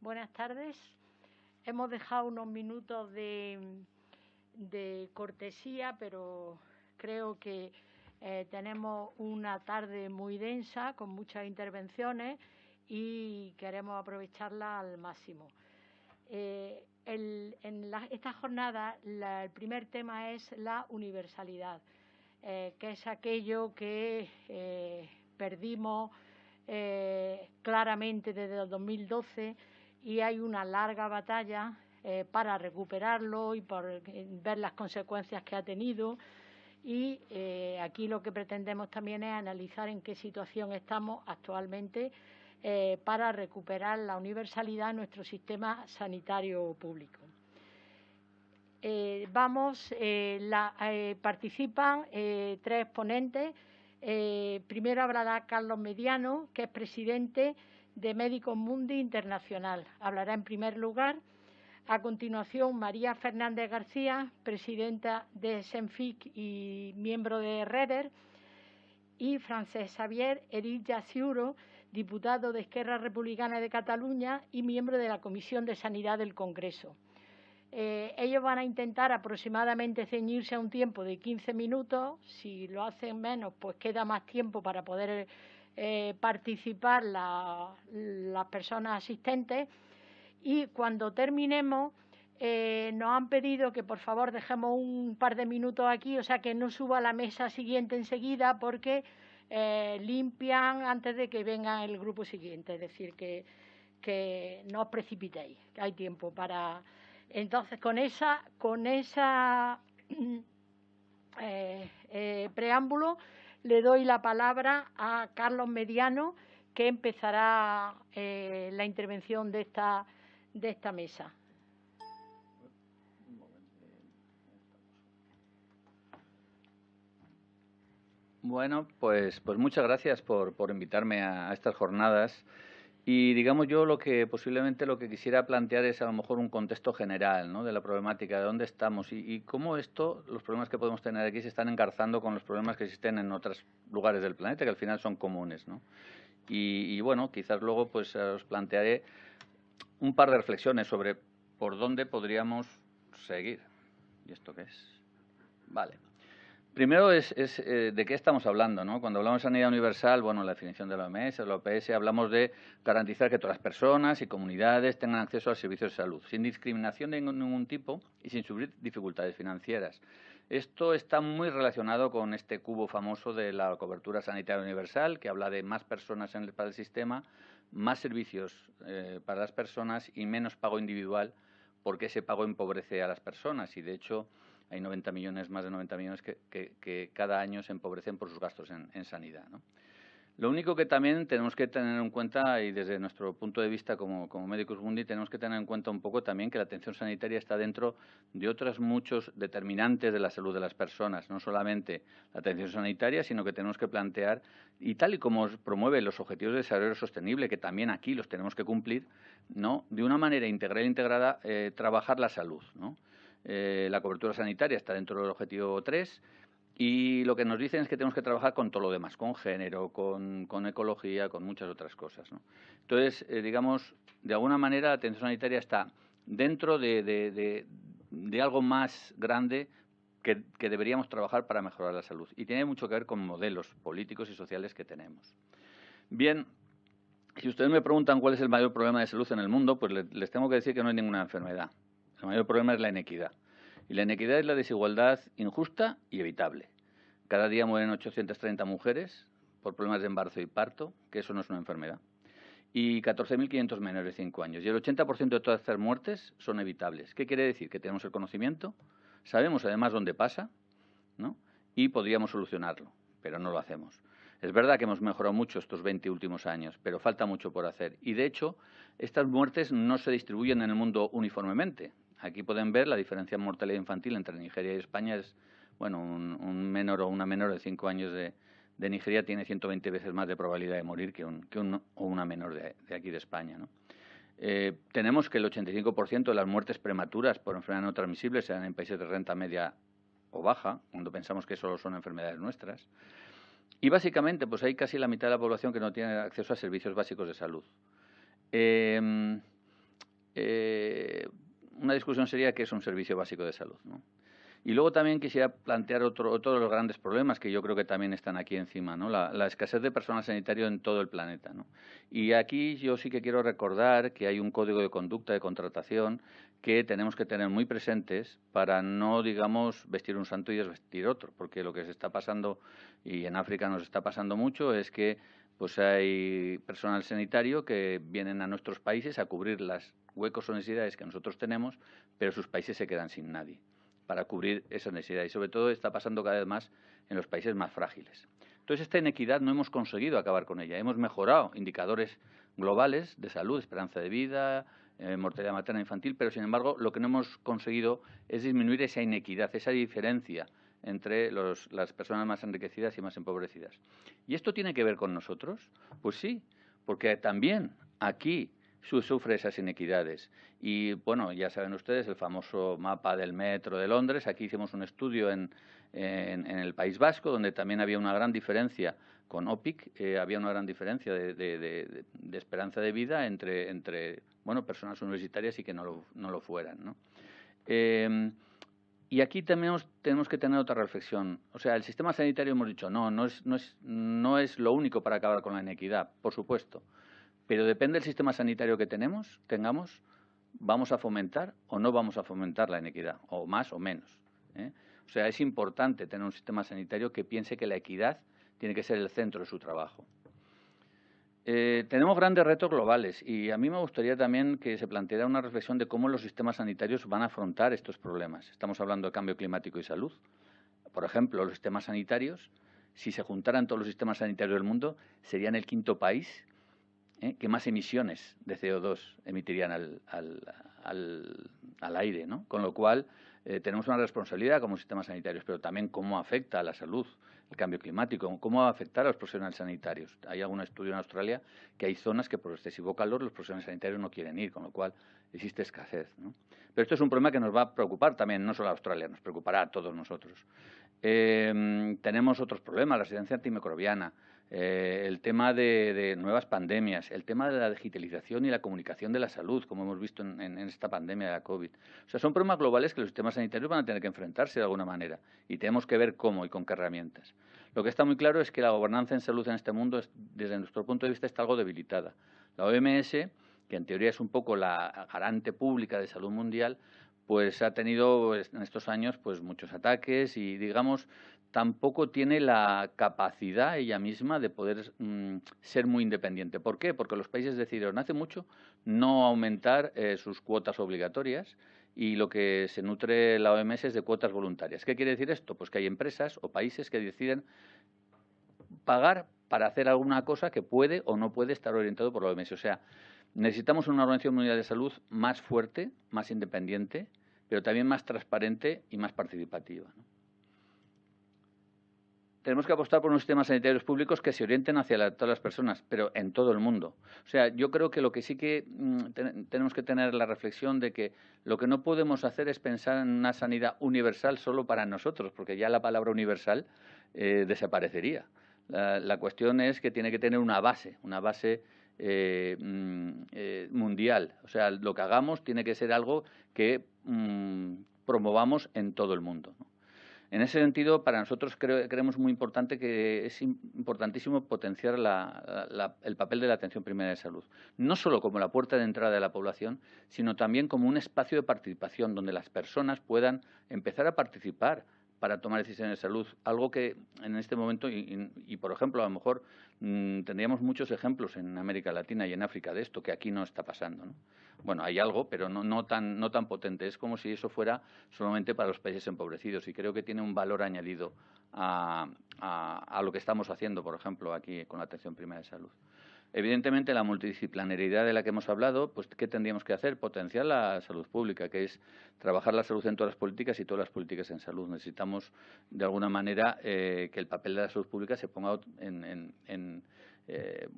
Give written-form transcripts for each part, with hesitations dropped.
Buenas tardes. Hemos dejado unos minutos de cortesía, pero creo que tenemos una tarde muy densa con muchas intervenciones y queremos aprovecharla al máximo. Esta jornada el primer tema es la universalidad, que es aquello que perdimos claramente desde el 2012 y hay una larga batalla para recuperarlo y por ver las consecuencias que ha tenido. Y aquí lo que pretendemos también es analizar en qué situación estamos actualmente para recuperar la universalidad en nuestro sistema sanitario público. Participan tres ponentes. Primero hablará Carlos Mediano, que es presidente de Médicos Mundi Internacional. Hablará en primer lugar. A continuación, María Fernández García, presidenta de SENFIC y miembro de REDER. Y Francesc Xavier Erilla Ciuro, diputado de Esquerra Republicana de Cataluña y miembro de la Comisión de Sanidad del Congreso. Ellos van a intentar aproximadamente ceñirse a un tiempo de 15 minutos. Si lo hacen menos, pues queda más tiempo para poder participar las personas asistentes. Y cuando terminemos, nos han pedido que por favor dejemos un par de minutos aquí, o sea que no suba a la mesa siguiente enseguida porque limpian antes de que venga el grupo siguiente. Es decir, que no os precipitéis, que hay tiempo para... Entonces, con esa preámbulo, le doy la palabra a Carlos Mediano, que empezará la intervención de esta mesa. Bueno, pues muchas gracias por invitarme a estas jornadas. Y digamos yo posiblemente lo que quisiera plantear es a lo mejor un contexto general, ¿no?, de la problemática, de dónde estamos y cómo los problemas que podemos tener aquí se están engarzando con los problemas que existen en otros lugares del planeta, que al final son comunes, ¿no? Y bueno, quizás luego pues os plantearé un par de reflexiones sobre por dónde podríamos seguir. ¿Y esto qué es? Vale. Primero de qué estamos hablando, ¿no? Cuando hablamos de sanidad universal, bueno, la definición de la OMS, la OPS, hablamos de garantizar que todas las personas y comunidades tengan acceso a servicios de salud, sin discriminación de ningún tipo y sin sufrir dificultades financieras. Esto está muy relacionado con este cubo famoso de la cobertura sanitaria universal, que habla de más personas para el sistema, más servicios para las personas y menos pago individual, porque ese pago empobrece a las personas y, de hecho, hay más de 90 millones que cada año se empobrecen por sus gastos en sanidad, ¿no? Lo único que también tenemos que tener en cuenta, y desde nuestro punto de vista como Medicus Mundi, tenemos que tener en cuenta un poco también que la atención sanitaria está dentro de otros muchos determinantes de la salud de las personas, no solamente la atención sanitaria, sino que tenemos que plantear, y tal y como promueve los Objetivos de Desarrollo Sostenible, que también aquí los tenemos que cumplir, ¿no?, de una manera integral e integrada, trabajar la salud, ¿no? La cobertura sanitaria está dentro del objetivo 3 y lo que nos dicen es que tenemos que trabajar con todo lo demás, con género, con ecología, con muchas otras cosas, ¿no? Entonces, digamos, de alguna manera la atención sanitaria está dentro de algo más grande que deberíamos trabajar para mejorar la salud y tiene mucho que ver con modelos políticos y sociales que tenemos. Bien, si ustedes me preguntan cuál es el mayor problema de salud en el mundo, pues les tengo que decir que no hay ninguna enfermedad. El mayor problema es la inequidad. Y la inequidad es la desigualdad injusta y evitable. Cada día mueren 830 mujeres por problemas de embarazo y parto, que eso no es una enfermedad. Y 14.500 menores de 5 años. Y el 80% de todas estas muertes son evitables. ¿Qué quiere decir? Que tenemos el conocimiento, sabemos además dónde pasa, ¿no?, y podríamos solucionarlo, pero no lo hacemos. Es verdad que hemos mejorado mucho estos 20 últimos años, pero falta mucho por hacer. Y, de hecho, estas muertes no se distribuyen en el mundo uniformemente. Aquí pueden ver la diferencia en mortalidad infantil entre Nigeria y España. Es, bueno, un menor o una menor de 5 años de Nigeria tiene 120 veces más de probabilidad de morir que una menor de aquí de España, ¿no? Tenemos que el 85% de las muertes prematuras por enfermedad no transmisible se dan en países de renta media o baja, cuando pensamos que solo son enfermedades nuestras. Y básicamente, pues hay casi la mitad de la población que no tiene acceso a servicios básicos de salud. Eh, una discusión sería qué es un servicio básico de salud, ¿no? Y luego también quisiera plantear otro de los grandes problemas que yo creo que también están aquí encima, ¿no? La escasez de personal sanitario en todo el planeta, ¿no? Y aquí yo sí que quiero recordar que hay un código de conducta de contratación que tenemos que tener muy presentes para no, digamos, vestir un santo y desvestir otro, porque lo que se está pasando, y en África nos está pasando mucho, es que pues hay personal sanitario que vienen a nuestros países a cubrir los huecos o necesidades que nosotros tenemos, pero sus países se quedan sin nadie para cubrir esa necesidad. Y sobre todo está pasando cada vez más en los países más frágiles. Entonces, esta inequidad no hemos conseguido acabar con ella. Hemos mejorado indicadores globales de salud, esperanza de vida, mortalidad materna e infantil, pero sin embargo lo que no hemos conseguido es disminuir esa inequidad, esa diferencia entre las personas más enriquecidas y más empobrecidas. ¿Y esto tiene que ver con nosotros? Pues sí, porque también aquí sufre esas inequidades. Y bueno, ya saben ustedes el famoso mapa del metro de Londres. Aquí hicimos un estudio en el País Vasco, donde también había una gran diferencia con OPIC, había una gran diferencia de esperanza de vida entre bueno, personas universitarias y que no lo fueran, ¿no? Y aquí también tenemos que tener otra reflexión. O sea, el sistema sanitario hemos dicho, no es lo único para acabar con la inequidad, por supuesto. Pero depende del sistema sanitario que tengamos, vamos a fomentar o no vamos a fomentar la inequidad, o más o menos, ¿eh? O sea, es importante tener un sistema sanitario que piense que la equidad tiene que ser el centro de su trabajo. Tenemos grandes retos globales y a mí me gustaría también que se planteara una reflexión de cómo los sistemas sanitarios van a afrontar estos problemas. Estamos hablando de cambio climático y salud. Por ejemplo, los sistemas sanitarios, si se juntaran todos los sistemas sanitarios del mundo, serían el quinto país que más emisiones de CO2 emitirían al aire, ¿no? Con lo cual, tenemos una responsabilidad como sistemas sanitarios, pero también cómo afecta a la salud el cambio climático, cómo va a afectar a los profesionales sanitarios. Hay algún estudio en Australia que hay zonas que por excesivo calor los profesionales sanitarios no quieren ir, con lo cual existe escasez, ¿no? Pero esto es un problema que nos va a preocupar también, no solo a Australia, nos preocupará a todos nosotros. Tenemos otros problemas, la resistencia antimicrobiana, el tema de nuevas pandemias, el tema de la digitalización y la comunicación de la salud, como hemos visto en esta pandemia de la COVID. O sea, son problemas globales que los sistemas sanitarios van a tener que enfrentarse de alguna manera y tenemos que ver cómo y con qué herramientas. Lo que está muy claro es que la gobernanza en salud en este mundo, desde nuestro punto de vista, está algo debilitada. La OMS, que en teoría es un poco la garante pública de salud mundial, pues ha tenido en estos años pues muchos ataques y, digamos, tampoco tiene la capacidad ella misma de poder ser muy independiente. ¿Por qué? Porque los países decidieron hace mucho no aumentar sus cuotas obligatorias y lo que se nutre la OMS es de cuotas voluntarias. ¿Qué quiere decir esto? Pues que hay empresas o países que deciden pagar para hacer alguna cosa que puede o no puede estar orientado por la OMS. O sea, necesitamos una Organización Mundial de Salud más fuerte, más independiente, pero también más transparente y más participativa, ¿no? Tenemos que apostar por unos sistemas sanitarios públicos que se orienten hacia todas las personas, pero en todo el mundo. O sea, yo creo que lo que sí que tenemos que tener la reflexión de que lo que no podemos hacer es pensar en una sanidad universal solo para nosotros, porque ya la palabra universal desaparecería. La cuestión es que tiene que tener una base mundial. O sea, lo que hagamos tiene que ser algo que promovamos en todo el mundo, ¿no? En ese sentido, para nosotros creemos muy importante que es importantísimo potenciar el papel de la atención primaria de salud, no solo como la puerta de entrada de la población, sino también como un espacio de participación donde las personas puedan empezar a participar para tomar decisiones de salud, algo que en este momento, y por ejemplo, a lo mejor tendríamos muchos ejemplos en América Latina y en África de esto, que aquí no está pasando, ¿no? Bueno, hay algo, pero no tan potente. Es como si eso fuera solamente para los países empobrecidos y creo que tiene un valor añadido a lo que estamos haciendo, por ejemplo, aquí con la atención primaria de salud. Evidentemente, la multidisciplinaridad de la que hemos hablado, pues ¿qué tendríamos que hacer? Potenciar la salud pública, que es trabajar la salud en todas las políticas y todas las políticas en salud. Necesitamos, de alguna manera, que el papel de la salud pública se ponga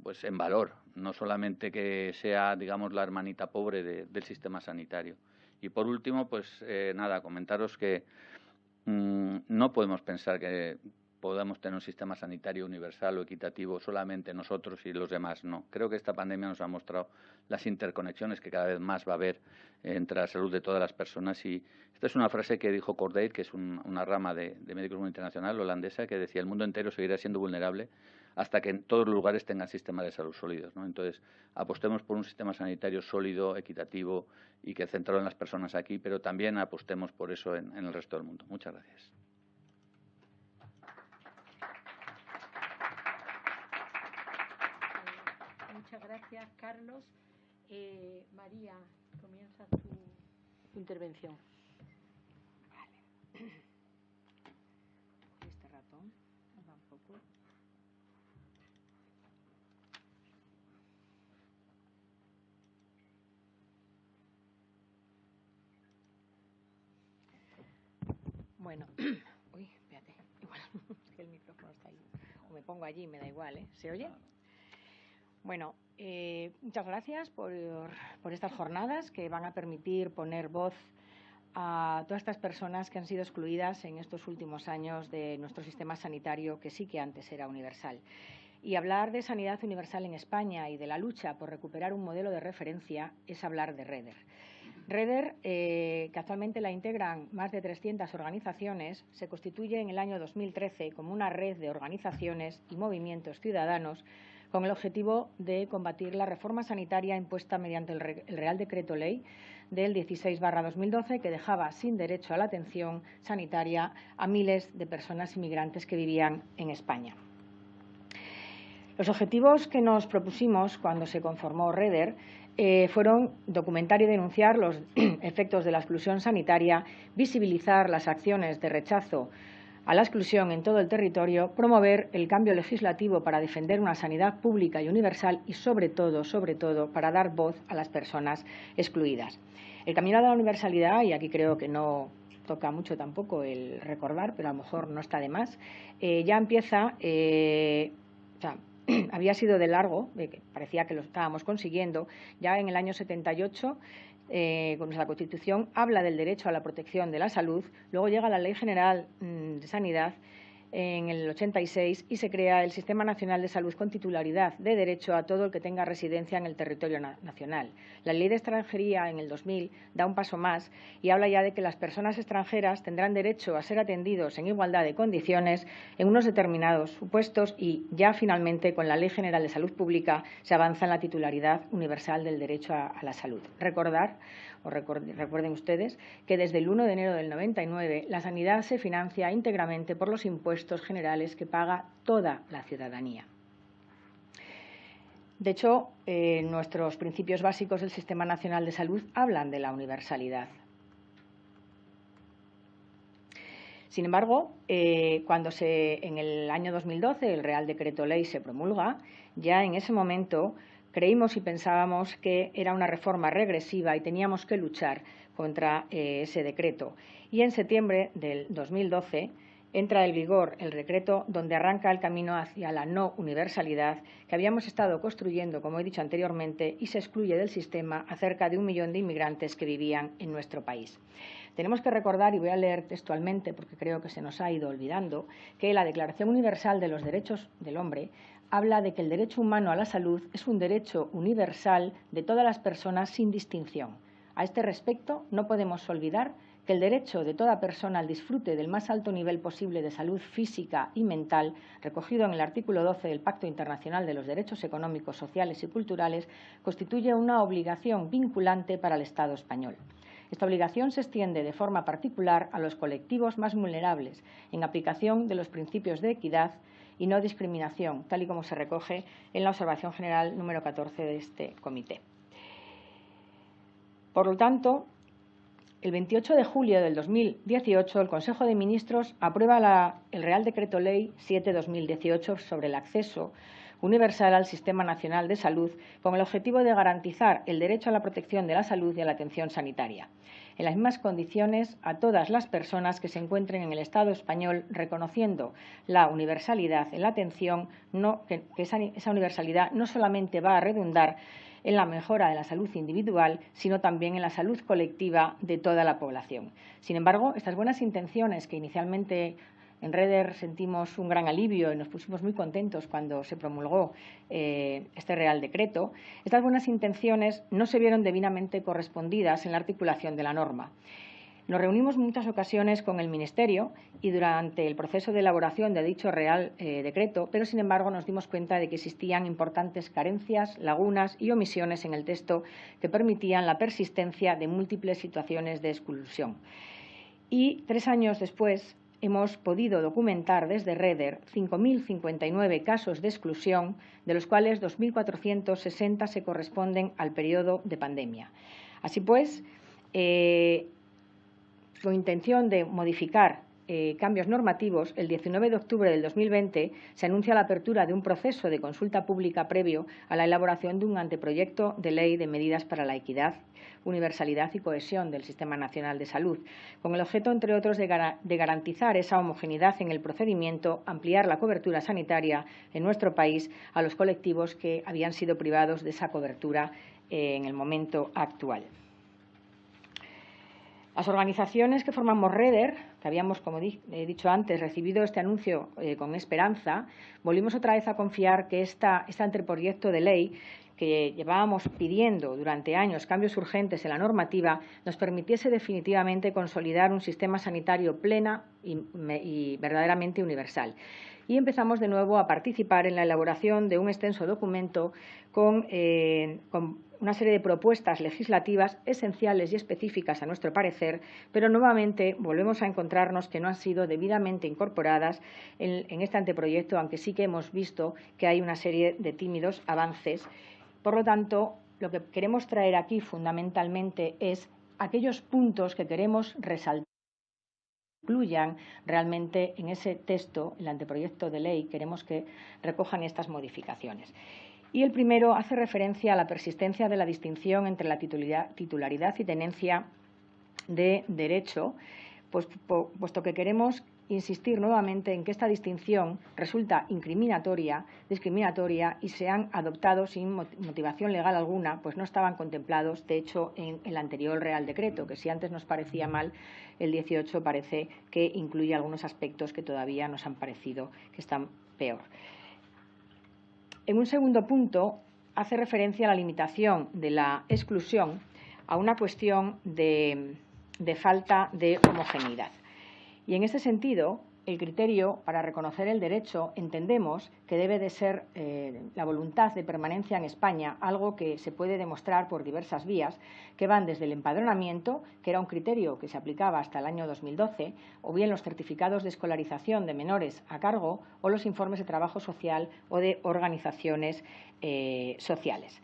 pues en valor, no solamente que sea, digamos, la hermanita pobre del sistema sanitario. Y por último, pues nada, comentaros que no podemos pensar que podamos tener un sistema sanitario universal o equitativo solamente nosotros y los demás. No, creo que esta pandemia nos ha mostrado las interconexiones que cada vez más va a haber entre la salud de todas las personas. Y esta es una frase que dijo Cordaid, que es una rama de Médicos Mundo Internacional holandesa, que decía: el mundo entero seguirá siendo vulnerable hasta que en todos los lugares tengan sistemas de salud sólidos, ¿no? Entonces, apostemos por un sistema sanitario sólido, equitativo y que centrado en las personas aquí, pero también apostemos por eso en el resto del mundo. Muchas gracias. Muchas gracias, Carlos. María, comienza tu intervención. Vale. Este ratón va un poco. Bueno, uy, espérate, igual, es que el micrófono está ahí. O me pongo allí, me da igual, ¿eh? ¿Se oye? Bueno, muchas gracias por estas jornadas que van a permitir poner voz a todas estas personas que han sido excluidas en estos últimos años de nuestro sistema sanitario, que sí que antes era universal. Y hablar de sanidad universal en España y de la lucha por recuperar un modelo de referencia es hablar de REDER. REDER, que actualmente la integran más de 300 organizaciones, se constituye en el año 2013 como una red de organizaciones y movimientos ciudadanos con el objetivo de combatir la reforma sanitaria impuesta mediante el Real Decreto Ley del 16/2012, que dejaba sin derecho a la atención sanitaria a miles de personas inmigrantes que vivían en España. Los objetivos que nos propusimos cuando se conformó REDER fueron documentar y denunciar los efectos de la exclusión sanitaria, visibilizar las acciones de rechazo a la exclusión en todo el territorio, promover el cambio legislativo para defender una sanidad pública y universal y, sobre todo, para dar voz a las personas excluidas. El camino a la universalidad, y aquí creo que no toca mucho tampoco el recordar, pero a lo mejor no está de más, ya empieza, había sido de largo, que parecía que lo estábamos consiguiendo, ya en el año 78, con nuestra Constitución, habla del derecho a la protección de la salud, luego llega la Ley General de Sanidad en el 86 y se crea el Sistema Nacional de Salud con titularidad de derecho a todo el que tenga residencia en el territorio nacional. La Ley de Extranjería en el 2000 da un paso más y habla ya de que las personas extranjeras tendrán derecho a ser atendidos en igualdad de condiciones en unos determinados supuestos y ya finalmente con la Ley General de Salud Pública se avanza en la titularidad universal del derecho a la salud. Recuerden ustedes que desde el 1 de enero del 99 la sanidad se financia íntegramente por los impuestos generales que paga toda la ciudadanía. De hecho, nuestros principios básicos del Sistema Nacional de Salud hablan de la universalidad. Sin embargo, cuando en el año 2012 el Real Decreto Ley se promulga, ya en ese momento creímos y pensábamos que era una reforma regresiva y teníamos que luchar contra ese decreto. Y en septiembre del 2012 entra en vigor el decreto donde arranca el camino hacia la no universalidad que habíamos estado construyendo, como he dicho anteriormente, y se excluye del sistema a cerca de 1 millón de inmigrantes que vivían en nuestro país. Tenemos que recordar, y voy a leer textualmente porque creo que se nos ha ido olvidando, que la Declaración Universal de los Derechos del Hombre habla de que el derecho humano a la salud es un derecho universal de todas las personas sin distinción. A este respecto, no podemos olvidar que el derecho de toda persona al disfrute del más alto nivel posible de salud física y mental, recogido en el artículo 12 del Pacto Internacional de los Derechos Económicos, Sociales y Culturales, constituye una obligación vinculante para el Estado español. Esta obligación se extiende de forma particular a los colectivos más vulnerables, en aplicación de los principios de equidad y no discriminación, tal y como se recoge en la observación general número 14 de este comité. Por lo tanto, el 28 de julio del 2018, el Consejo de Ministros aprueba el Real Decreto Ley 7/2018 sobre el acceso universal al Sistema Nacional de Salud con el objetivo de garantizar el derecho a la protección de la salud y a la atención sanitaria, en las mismas condiciones a todas las personas que se encuentren en el Estado español, reconociendo la universalidad en la atención, que esa universalidad no solamente va a redundar en la mejora de la salud individual, sino también en la salud colectiva de toda la población. Sin embargo, estas buenas intenciones que inicialmente En Reder sentimos un gran alivio y nos pusimos muy contentos cuando se promulgó este Real Decreto. Estas buenas intenciones no se vieron debidamente correspondidas en la articulación de la norma. Nos reunimos en muchas ocasiones con el Ministerio y durante el proceso de elaboración de dicho Real Decreto, pero sin embargo nos dimos cuenta de que existían importantes carencias, lagunas y omisiones en el texto que permitían la persistencia de múltiples situaciones de exclusión. Y 3 años después hemos podido documentar desde Reder 5.059 casos de exclusión, de los cuales 2.460 se corresponden al periodo de pandemia. Así pues, con intención de modificar cambios normativos, el 19 de octubre del 2020 se anuncia la apertura de un proceso de consulta pública previo a la elaboración de un anteproyecto de ley de medidas para la equidad, universalidad y cohesión del Sistema Nacional de Salud, con el objeto, entre otros, de garantizar esa homogeneidad en el procedimiento, ampliar la cobertura sanitaria en nuestro país a los colectivos que habían sido privados de esa cobertura en el momento actual. Las organizaciones que formamos Reder, que habíamos, como he dicho antes, recibido este anuncio con esperanza, volvimos otra vez a confiar que este anteproyecto de ley, que llevábamos pidiendo durante años cambios urgentes en la normativa, nos permitiese definitivamente consolidar un sistema sanitario pleno y verdaderamente universal. Y empezamos de nuevo a participar en la elaboración de un extenso documento con una serie de propuestas legislativas esenciales y específicas a nuestro parecer, pero nuevamente volvemos a encontrarnos que no han sido debidamente incorporadas en este anteproyecto, aunque sí que hemos visto que hay una serie de tímidos avances. Por lo tanto, lo que queremos traer aquí fundamentalmente es aquellos puntos que queremos resaltar incluyan realmente en ese texto, el anteproyecto de ley, queremos que recojan estas modificaciones. Y el primero hace referencia a la persistencia de la distinción entre la titularidad y tenencia de derecho, puesto que queremos insistir nuevamente en que esta distinción resulta discriminatoria y se han adoptado sin motivación legal alguna, pues no estaban contemplados, de hecho, en el anterior Real Decreto, que si antes nos parecía mal, el 18 parece que incluye algunos aspectos que todavía nos han parecido que están peor. En un segundo punto, hace referencia a la limitación de la exclusión a una cuestión de falta de homogeneidad. Y en este sentido, el criterio para reconocer el derecho entendemos que debe de ser la voluntad de permanencia en España, algo que se puede demostrar por diversas vías, que van desde el empadronamiento, que era un criterio que se aplicaba hasta el año 2012, o bien los certificados de escolarización de menores a cargo o los informes de trabajo social o de organizaciones sociales.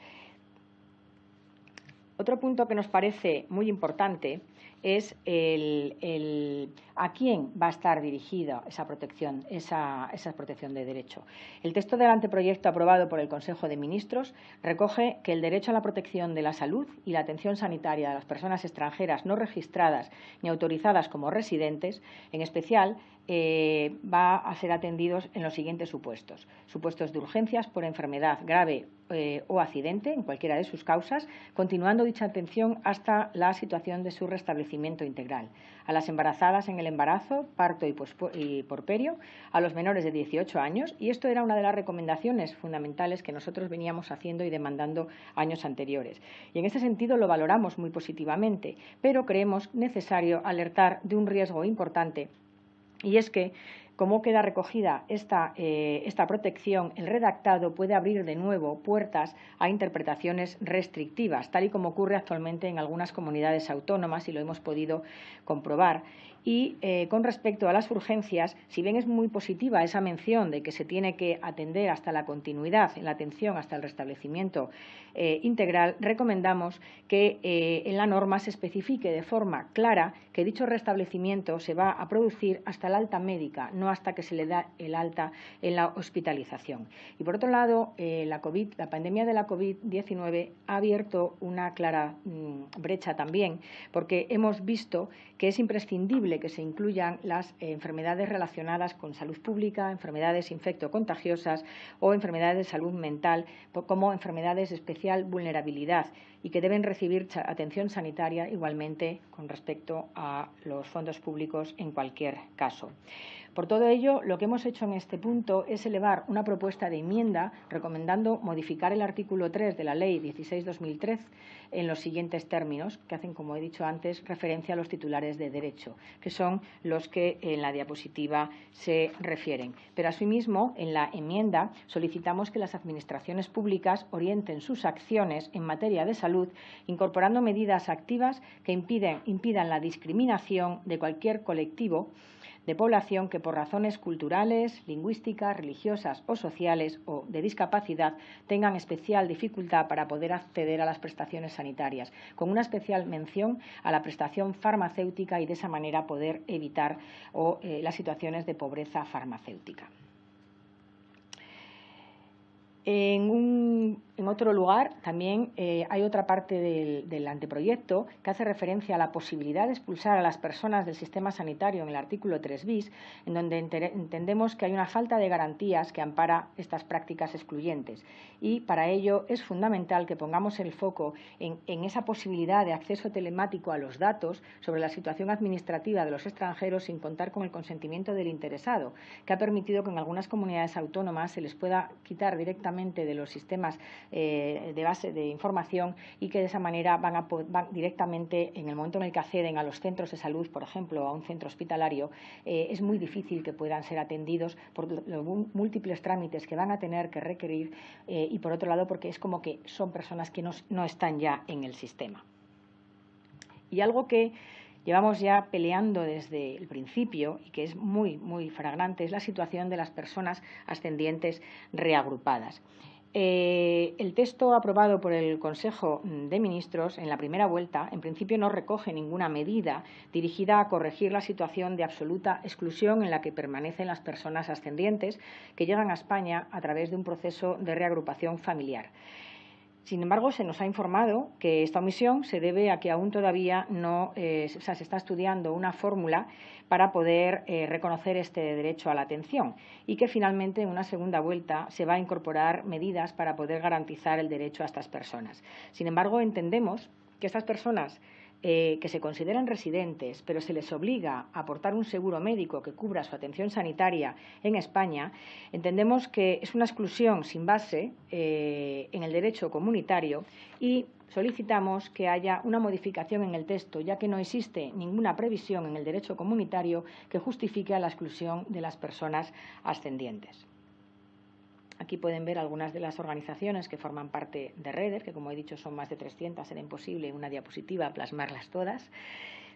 Otro punto que nos parece muy importante es a quién va a estar dirigida esa protección de derecho. El texto del anteproyecto aprobado por el Consejo de Ministros recoge que el derecho a la protección de la salud y la atención sanitaria de las personas extranjeras no registradas ni autorizadas como residentes, en especial, va a ser atendidos en los siguientes supuestos. Supuestos de urgencias por enfermedad grave o accidente, en cualquiera de sus causas, continuando dicha atención hasta la situación de su restablecimiento integral. A las embarazadas en el embarazo, parto y porperio, a los menores de 18 años, y esto era una de las recomendaciones fundamentales que nosotros veníamos haciendo y demandando años anteriores. Y en este sentido lo valoramos muy positivamente, pero creemos necesario alertar de un riesgo importante, y es que, como queda recogida esta protección, el redactado puede abrir de nuevo puertas a interpretaciones restrictivas, tal y como ocurre actualmente en algunas comunidades autónomas, y lo hemos podido comprobar. Y con respecto a las urgencias, si bien es muy positiva esa mención de que se tiene que atender hasta la continuidad en la atención hasta el restablecimiento integral, recomendamos que en la norma se especifique de forma clara que dicho restablecimiento se va a producir hasta el alta médica, no hasta que se le da el alta en la hospitalización. Y por otro lado, la pandemia de la COVID-19 ha abierto una clara brecha también, porque hemos visto que es imprescindible que se incluyan las enfermedades relacionadas con salud pública, enfermedades infectocontagiosas o enfermedades de salud mental como enfermedades de especial vulnerabilidad. y que deben recibir atención sanitaria igualmente con respecto a los fondos públicos en cualquier caso. Por todo ello, lo que hemos hecho en este punto es elevar una propuesta de enmienda recomendando modificar el artículo 3 de la Ley 16/2003 en los siguientes términos, que hacen, como he dicho antes, referencia a los titulares de derecho, que son los que en la diapositiva se refieren. Pero, asimismo, en la enmienda solicitamos que las administraciones públicas orienten sus acciones en materia de salud, incorporando medidas activas que impidan la discriminación de cualquier colectivo de población que por razones culturales, lingüísticas, religiosas o sociales o de discapacidad tengan especial dificultad para poder acceder a las prestaciones sanitarias, con una especial mención a la prestación farmacéutica y de esa manera poder evitar las situaciones de pobreza farmacéutica. En otro lugar, también hay otra parte del anteproyecto que hace referencia a la posibilidad de expulsar a las personas del sistema sanitario en el artículo 3 bis, en donde entendemos que hay una falta de garantías que ampara estas prácticas excluyentes. Y para ello es fundamental que pongamos el foco en esa posibilidad de acceso telemático a los datos sobre la situación administrativa de los extranjeros sin contar con el consentimiento del interesado, que ha permitido que en algunas comunidades autónomas se les pueda quitar directamente de los sistemas de base de información y que de esa manera van directamente, en el momento en el que acceden a los centros de salud, por ejemplo, a un centro hospitalario, es muy difícil que puedan ser atendidos por los múltiples trámites que van a tener que requerir y, por otro lado, porque es como que son personas que no están ya en el sistema. Y algo que llevamos ya peleando desde el principio y que es muy, muy flagrante es la situación de las personas ascendientes reagrupadas. El texto aprobado por el Consejo de Ministros en la primera vuelta, en principio, no recoge ninguna medida dirigida a corregir la situación de absoluta exclusión en la que permanecen las personas ascendientes que llegan a España a través de un proceso de reagrupación familiar. Sin embargo, se nos ha informado que esta omisión se debe a que aún todavía se está estudiando una fórmula para poder reconocer este derecho a la atención y que finalmente en una segunda vuelta se va a incorporar medidas para poder garantizar el derecho a estas personas. Sin embargo, entendemos que estas personas que se consideran residentes, pero se les obliga a aportar un seguro médico que cubra su atención sanitaria en España, entendemos que es una exclusión sin base en el derecho comunitario y solicitamos que haya una modificación en el texto, ya que no existe ninguna previsión en el derecho comunitario que justifique la exclusión de las personas ascendientes. Aquí pueden ver algunas de las organizaciones que forman parte de REDER, que como he dicho son más de 300, será imposible en una diapositiva plasmarlas todas.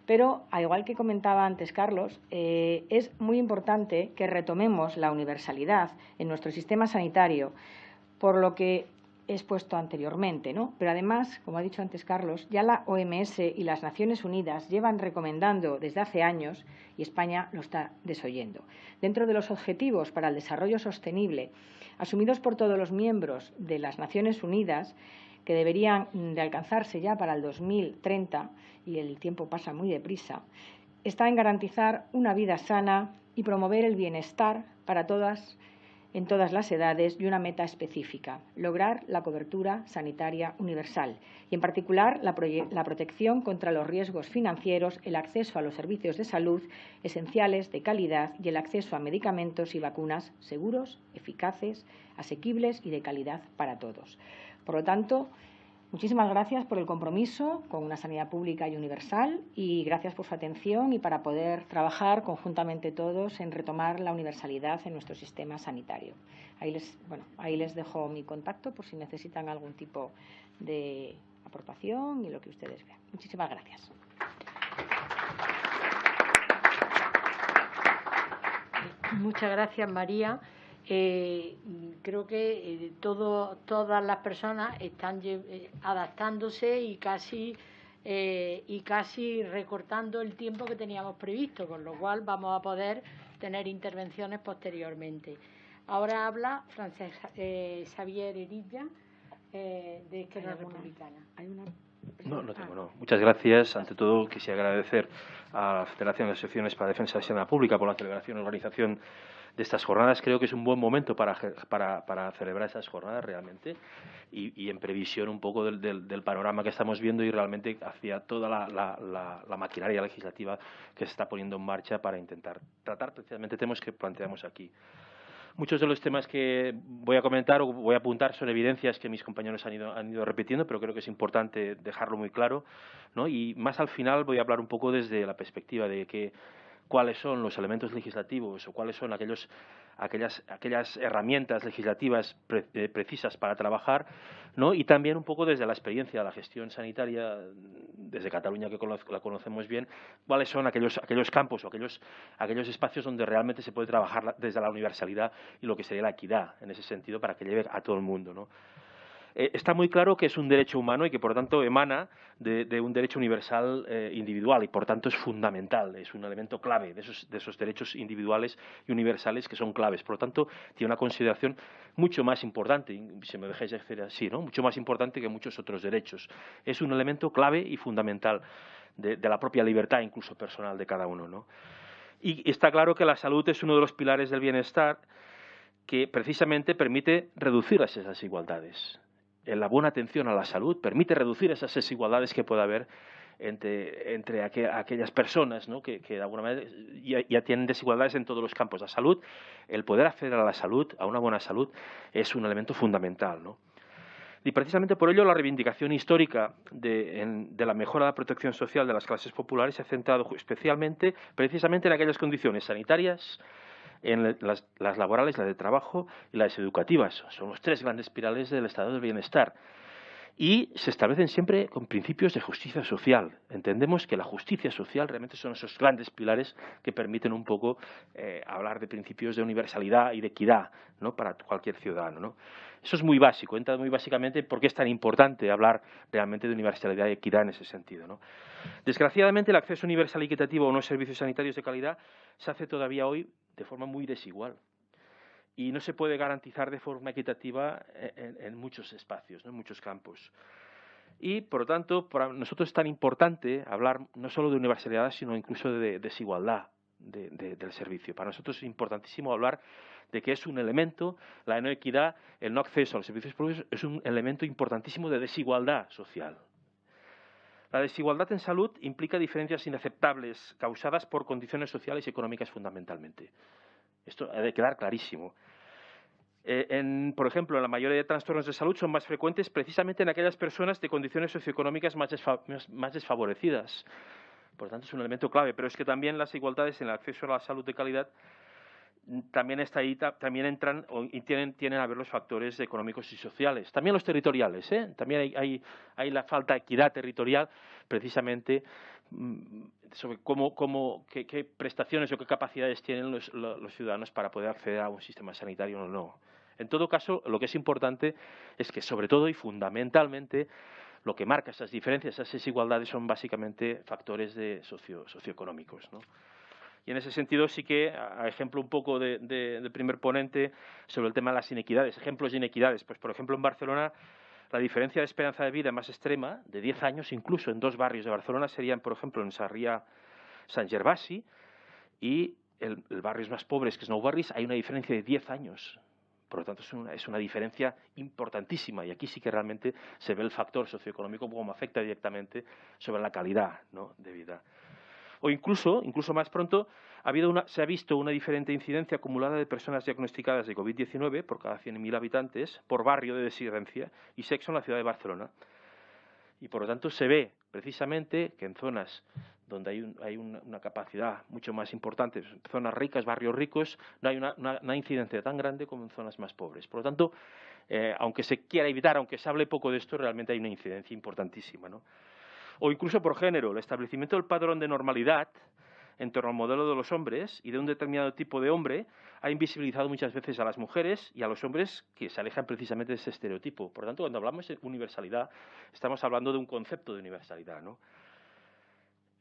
Pero, al igual que comentaba antes Carlos, es muy importante que retomemos la universalidad en nuestro sistema sanitario, por lo que he expuesto anteriormente, ¿no? Pero además, como ha dicho antes Carlos, ya la OMS y las Naciones Unidas llevan recomendando desde hace años, y España lo está desoyendo. Dentro de los objetivos para el desarrollo sostenible asumidos por todos los miembros de las Naciones Unidas, que deberían de alcanzarse ya para el 2030, y el tiempo pasa muy deprisa, está en garantizar una vida sana y promover el bienestar para todas, en todas las edades, y una meta específica: lograr la cobertura sanitaria universal y, en particular, la protección contra los riesgos financieros, el acceso a los servicios de salud esenciales, de calidad, y el acceso a medicamentos y vacunas seguros, eficaces, asequibles y de calidad para todos. Por lo tanto, muchísimas gracias por el compromiso con una sanidad pública y universal y gracias por su atención y para poder trabajar conjuntamente todos en retomar la universalidad en nuestro sistema sanitario. Ahí les dejo mi contacto por si necesitan algún tipo de aportación y lo que ustedes vean. Muchísimas gracias. Muchas gracias, María. Creo que todas las personas están adaptándose y casi recortando el tiempo que teníamos previsto, con lo cual vamos a poder tener intervenciones posteriormente. Ahora habla Xavier Erilla, de Izquierda Republicana. No tengo, no. Muchas gracias. Ante todo, quisiera agradecer a la Federación de Asociaciones para la Defensa de la Sanidad Pública por la celebración y organización estas jornadas. Creo que es un buen momento para celebrar esas jornadas realmente y en previsión un poco del panorama que estamos viendo y realmente hacia toda la maquinaria legislativa que se está poniendo en marcha para intentar tratar precisamente temas que planteamos aquí. Muchos de los temas que voy a comentar o voy a apuntar son evidencias que mis compañeros han ido repitiendo, pero creo que es importante dejarlo muy claro, ¿no? Y más al final voy a hablar un poco desde la perspectiva de cuáles son los elementos legislativos o cuáles son aquellas herramientas legislativas precisas para trabajar, ¿no? Y también un poco desde la experiencia de la gestión sanitaria desde Cataluña, que la conocemos bien, cuáles son aquellos campos o aquellos espacios donde realmente se puede trabajar desde la universalidad y lo que sería la equidad en ese sentido para que llegue a todo el mundo, ¿no? Está muy claro que es un derecho humano y que, por tanto, emana de un derecho universal individual y, por tanto, es fundamental, es un elemento clave de esos derechos individuales y universales que son claves. Por lo tanto, tiene una consideración mucho más importante, si me dejáis decir así, ¿no? Mucho más importante que muchos otros derechos. Es un elemento clave y fundamental de la propia libertad, incluso personal, de cada uno, ¿no? Y está claro que la salud es uno de los pilares del bienestar que precisamente permite reducir esas desigualdades. La buena atención a la salud permite reducir esas desigualdades que pueda haber entre aquellas personas, ¿no? que de alguna manera ya tienen desigualdades en todos los campos. La salud, el poder acceder a la salud, a una buena salud, es un elemento fundamental, ¿no? Y precisamente por ello la reivindicación histórica de la mejora de la protección social de las clases populares se ha centrado especialmente, precisamente en aquellas condiciones sanitarias, en las laborales, las de trabajo y las educativas. Son los tres grandes pilares del estado del bienestar. Y se establecen siempre con principios de justicia social. Entendemos que la justicia social realmente son esos grandes pilares que permiten un poco hablar de principios de universalidad y de equidad, ¿no? Para cualquier ciudadano, ¿no? Eso es muy básico, entra muy básicamente por qué es tan importante hablar realmente de universalidad y equidad en ese sentido, ¿no? Desgraciadamente, el acceso universal y equitativo a unos servicios sanitarios de calidad se hace todavía hoy de forma muy desigual. Y no se puede garantizar de forma equitativa en muchos espacios, ¿no? En muchos campos. Y, por lo tanto, para nosotros es tan importante hablar no solo de universalidad, sino incluso de desigualdad del servicio. Para nosotros es importantísimo hablar de que es un elemento, la no equidad, el no acceso a los servicios públicos, es un elemento importantísimo de desigualdad social. La desigualdad en salud implica diferencias inaceptables causadas por condiciones sociales y económicas fundamentalmente. Esto ha de quedar clarísimo. Por ejemplo, la mayoría de trastornos de salud son más frecuentes precisamente en aquellas personas de condiciones socioeconómicas más desfavorecidas. Por lo tanto, es un elemento clave. Pero es que también las desigualdades en el acceso a la salud de calidad también está ahí, también entran y tienen a ver los factores económicos y sociales. También los territoriales, ¿eh? También hay la falta de equidad territorial, precisamente sobre qué prestaciones o qué capacidades tienen los ciudadanos para poder acceder a un sistema sanitario o no. En todo caso, lo que es importante es que, sobre todo y fundamentalmente, lo que marca esas diferencias, esas desigualdades, son básicamente factores socioeconómicos, ¿no? Y en ese sentido sí que, a ejemplo un poco del primer ponente, sobre el tema de las inequidades, ejemplos de inequidades. Pues, por ejemplo, en Barcelona, la diferencia de esperanza de vida más extrema, de 10 años, incluso en dos barrios de Barcelona, serían, por ejemplo, en Sarrià, Sant Gervasi, y el barrios más pobres, que es Nou Barris, hay una diferencia de 10 años. Por lo tanto, es una diferencia importantísima, y aquí sí que realmente se ve el factor socioeconómico como afecta directamente sobre la calidad, ¿no?, de vida. O incluso más pronto, se ha visto una diferente incidencia acumulada de personas diagnosticadas de COVID-19 por cada 100.000 habitantes por barrio de residencia y sexo en la ciudad de Barcelona. Y, por lo tanto, se ve precisamente que en zonas donde hay una capacidad mucho más importante, zonas ricas, barrios ricos, no hay una incidencia tan grande como en zonas más pobres. Por lo tanto, aunque se quiera evitar, aunque se hable poco de esto, realmente hay una incidencia importantísima, ¿no? O incluso por género, el establecimiento del patrón de normalidad en torno al modelo de los hombres y de un determinado tipo de hombre ha invisibilizado muchas veces a las mujeres y a los hombres que se alejan precisamente de ese estereotipo. Por lo tanto, cuando hablamos de universalidad, estamos hablando de un concepto de universalidad, ¿no?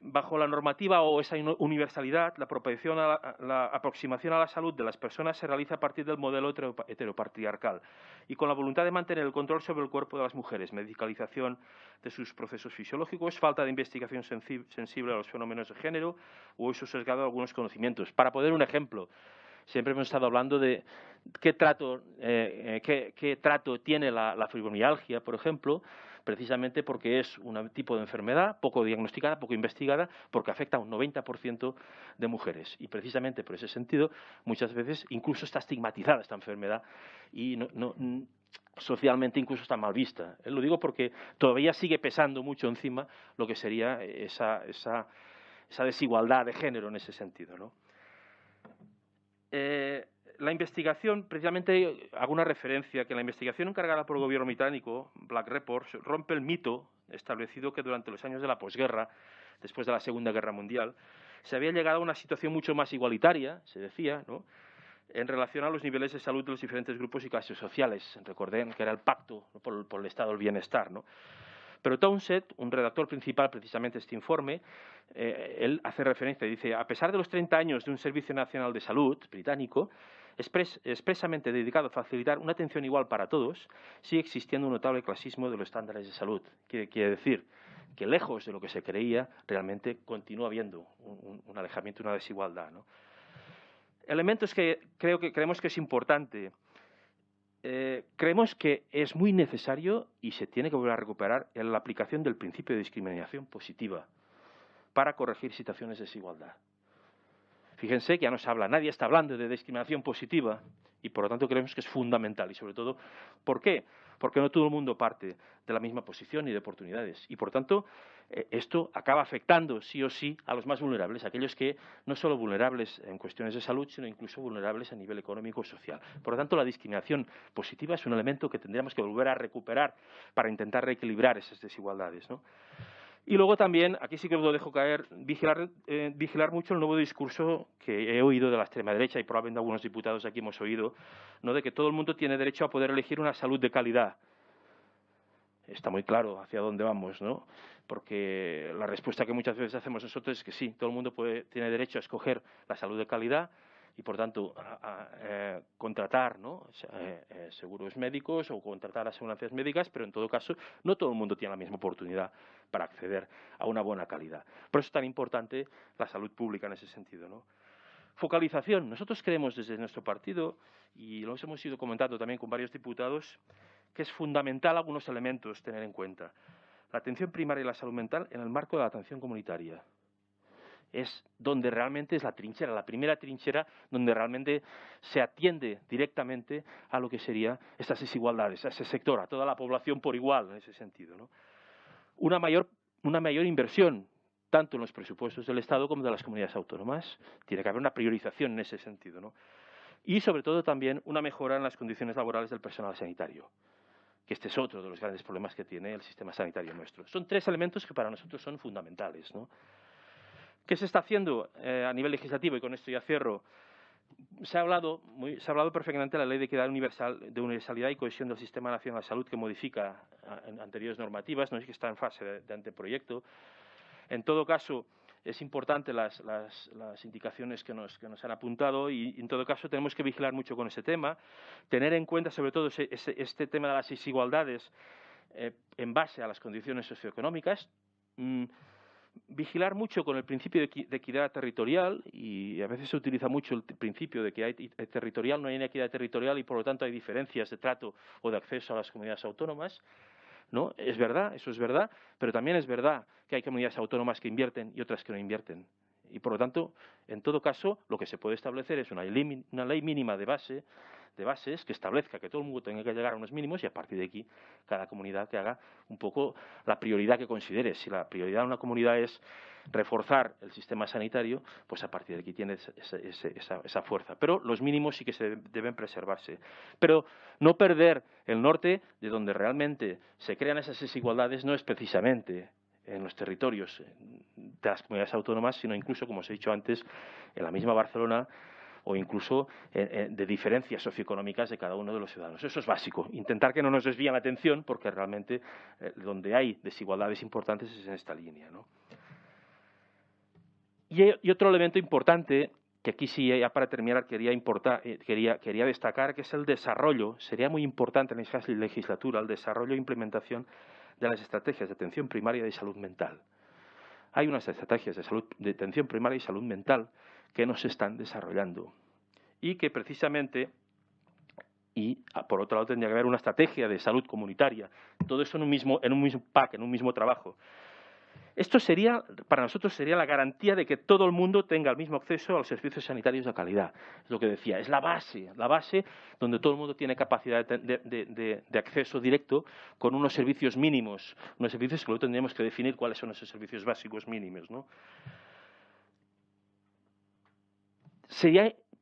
Bajo la normativa o esa universalidad, la aproximación a la salud de las personas se realiza a partir del modelo heteropatriarcal y con la voluntad de mantener el control sobre el cuerpo de las mujeres, medicalización de sus procesos fisiológicos, falta de investigación sensible a los fenómenos de género o uso sesgado de algunos conocimientos. Para poner un ejemplo, siempre hemos estado hablando de qué trato tiene la fibromialgia, por ejemplo, precisamente porque es un tipo de enfermedad poco diagnosticada, poco investigada, porque afecta a un 90% de mujeres. Y precisamente por ese sentido, muchas veces incluso está estigmatizada esta enfermedad y socialmente incluso está mal vista. Lo digo porque todavía sigue pesando mucho encima lo que sería esa desigualdad de género en ese sentido, ¿no? La investigación, precisamente hago una referencia, que la investigación encargada por el gobierno británico, Black Report, rompe el mito establecido que durante los años de la posguerra, después de la Segunda Guerra Mundial, se había llegado a una situación mucho más igualitaria, se decía, ¿no?, en relación a los niveles de salud de los diferentes grupos y clases sociales. Recordé que era el pacto, ¿no?, por el estado del bienestar, ¿no? Pero Townsend, un redactor principal precisamente de este informe, él hace referencia y dice: a pesar de los 30 años de un Servicio Nacional de Salud británico, expresamente dedicado a facilitar una atención igual para todos, sigue existiendo un notable clasismo de los estándares de salud. Quiere decir que, lejos de lo que se creía, realmente continúa habiendo un alejamiento, una desigualdad, ¿no? Elementos que creemos que es importante. Creemos que es muy necesario y se tiene que volver a recuperar en la aplicación del principio de discriminación positiva para corregir situaciones de desigualdad. Fíjense que ya no se habla, nadie está hablando de discriminación positiva y por lo tanto creemos que es fundamental. Y sobre todo, ¿por qué? Porque no todo el mundo parte de la misma posición y de oportunidades. Y por tanto, esto acaba afectando sí o sí a los más vulnerables, aquellos que no solo vulnerables en cuestiones de salud, sino incluso vulnerables a nivel económico y social. Por lo tanto, la discriminación positiva es un elemento que tendríamos que volver a recuperar para intentar reequilibrar esas desigualdades, ¿no? Y luego también, aquí sí que lo dejo caer, vigilar mucho el nuevo discurso que he oído de la extrema derecha y probablemente algunos diputados aquí hemos oído, ¿no?, de que todo el mundo tiene derecho a poder elegir una salud de calidad. Está muy claro hacia dónde vamos, ¿no? Porque la respuesta que muchas veces hacemos nosotros es que sí, todo el mundo tiene derecho a escoger la salud de calidad y, por tanto, contratar, ¿no?, seguros médicos o contratar asegurancias médicas, pero en todo caso no todo el mundo tiene la misma oportunidad para acceder a una buena calidad. Por eso es tan importante la salud pública en ese sentido, ¿no? Focalización. Nosotros creemos desde nuestro partido, y lo hemos ido comentando también con varios diputados, que es fundamental algunos elementos tener en cuenta. La atención primaria y la salud mental en el marco de la atención comunitaria. Es donde realmente es la trinchera, la primera trinchera donde realmente se atiende directamente a lo que serían estas desigualdades, a ese sector, a toda la población por igual en ese sentido, ¿no? Una mayor inversión, tanto en los presupuestos del Estado como de las comunidades autónomas. Tiene que haber una priorización en ese sentido, ¿no? Y, sobre todo, también una mejora en las condiciones laborales del personal sanitario, que este es otro de los grandes problemas que tiene el sistema sanitario nuestro. Son tres elementos que para nosotros son fundamentales, ¿no? ¿Qué se está haciendo a nivel legislativo? Y con esto ya cierro. Se ha hablado perfectamente de la Ley de Equidad Universal, de Universalidad y Cohesión del Sistema Nacional de Salud, que modifica anteriores normativas, no es que está en fase de anteproyecto. En todo caso, es importante las indicaciones que nos han apuntado y, en todo caso, tenemos que vigilar mucho con ese tema, tener en cuenta, sobre todo, este tema de las desigualdades en base a las condiciones socioeconómicas, vigilar mucho con el principio de equidad territorial, y a veces se utiliza mucho el principio de que hay territorial, no hay inequidad territorial y por lo tanto hay diferencias de trato o de acceso a las comunidades autónomas, ¿no? Es verdad, eso es verdad, pero también es verdad que hay comunidades autónomas que invierten y otras que no invierten. Y por lo tanto, en todo caso, lo que se puede establecer es una ley mínima de bases que establezca que todo el mundo tenga que llegar a unos mínimos y a partir de aquí cada comunidad que haga un poco la prioridad que considere. Si la prioridad de una comunidad es reforzar el sistema sanitario, pues a partir de aquí tiene esa fuerza. Pero los mínimos sí que se deben preservarse. Pero no perder el norte de donde realmente se crean esas desigualdades no es precisamente en los territorios de las comunidades autónomas, sino incluso, como os he dicho antes, en la misma Barcelona o incluso de diferencias socioeconómicas de cada uno de los ciudadanos. Eso es básico. Intentar que no nos desvíen la atención, porque realmente donde hay desigualdades importantes es en esta línea, ¿no? Y otro elemento importante, que aquí sí, ya para terminar, quería destacar, que es el desarrollo. Sería muy importante en esta legislatura el desarrollo e implementación de las estrategias de atención primaria y de salud mental. Hay unas estrategias de atención primaria y salud mental que no se están desarrollando y que precisamente, y por otro lado tendría que haber una estrategia de salud comunitaria, todo eso en un mismo pack, en un mismo trabajo. Esto sería, para nosotros, sería la garantía de que todo el mundo tenga el mismo acceso a los servicios sanitarios de calidad. Es lo que decía, es la base donde todo el mundo tiene capacidad de acceso directo con unos servicios mínimos, unos servicios que luego tendríamos que definir cuáles son esos servicios básicos mínimos, ¿no?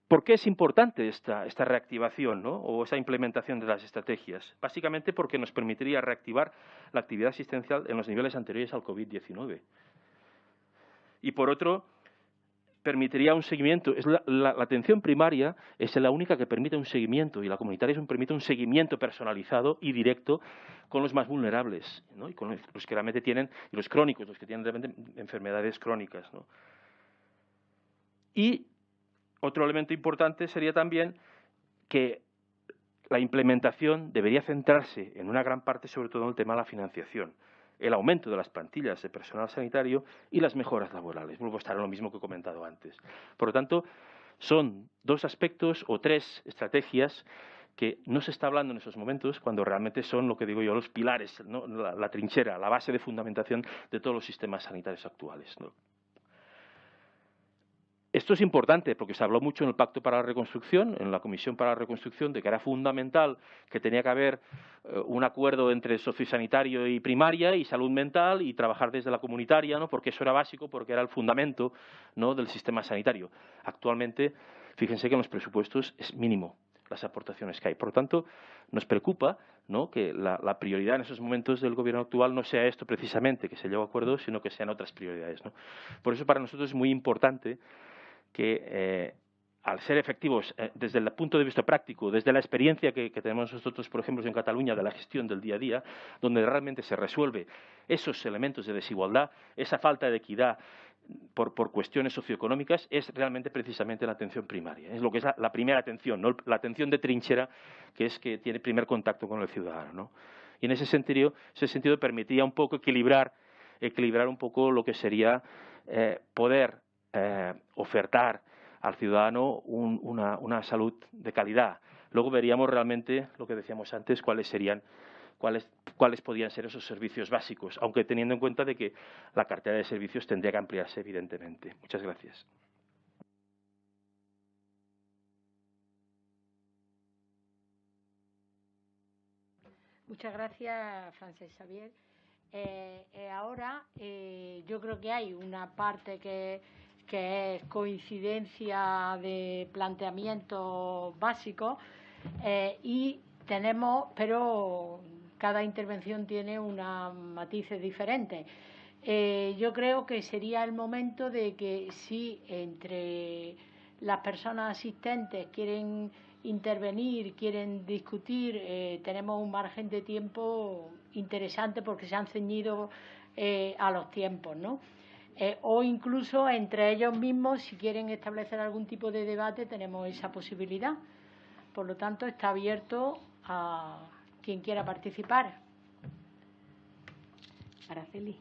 ¿Por qué es importante esta reactivación, ¿no? O esa implementación de las estrategias? Básicamente porque nos permitiría reactivar la actividad asistencial en los niveles anteriores al COVID-19. Y por otro, permitiría un seguimiento. La atención primaria es la única que permite un seguimiento, y la comunitaria permite un seguimiento personalizado y directo con los más vulnerables, ¿no? Y con los que realmente tienen, y los crónicos, los que tienen realmente enfermedades crónicas, ¿no? Y otro elemento importante sería también que la implementación debería centrarse en una gran parte sobre todo en el tema de la financiación, el aumento de las plantillas de personal sanitario y las mejoras laborales. Vuelvo a estar en lo mismo que he comentado antes. Por lo tanto, son dos aspectos o tres estrategias que no se está hablando en esos momentos, cuando realmente son, lo que digo yo, los pilares, ¿no? La trinchera, la base de fundamentación de todos los sistemas sanitarios actuales, ¿no? Esto es importante porque se habló mucho en el Pacto para la Reconstrucción, en la Comisión para la Reconstrucción, de que era fundamental que tenía que haber un acuerdo entre sociosanitario y primaria y salud mental y trabajar desde la comunitaria, ¿no? Porque eso era básico, porque era el fundamento, ¿no?, del sistema sanitario. Actualmente, fíjense que en los presupuestos es mínimo las aportaciones que hay. Por lo tanto, nos preocupa, ¿no?, que la prioridad en esos momentos del Gobierno actual no sea esto precisamente, que se lleve a acuerdo, sino que sean otras prioridades, ¿no? Por eso para nosotros es muy importante que al ser efectivos desde el punto de vista práctico, desde la experiencia que tenemos nosotros, por ejemplo, en Cataluña, de la gestión del día a día, donde realmente se resuelve esos elementos de desigualdad, esa falta de equidad por cuestiones socioeconómicas, es realmente precisamente la atención primaria. Es lo que es la primera atención, ¿no? La atención de trinchera, que es que tiene primer contacto con el ciudadano, ¿no? Y en ese sentido permitía un poco equilibrar un poco lo que sería poder ofertar al ciudadano una salud de calidad. Luego veríamos realmente, lo que decíamos antes, cuáles podían ser esos servicios básicos, aunque teniendo en cuenta de que la cartera de servicios tendría que ampliarse, evidentemente. Muchas gracias. Muchas gracias, Francesc Xavier. Ahora yo creo que hay una parte que es coincidencia de planteamientos básicos y tenemos, pero cada intervención tiene unos matices diferentes. Yo creo que sería el momento de que si entre las personas asistentes quieren intervenir, quieren discutir, tenemos un margen de tiempo interesante porque se han ceñido a los tiempos, ¿no? O incluso entre ellos mismos, si quieren establecer algún tipo de debate, tenemos esa posibilidad. Por lo tanto, está abierto a quien quiera participar. Araceli.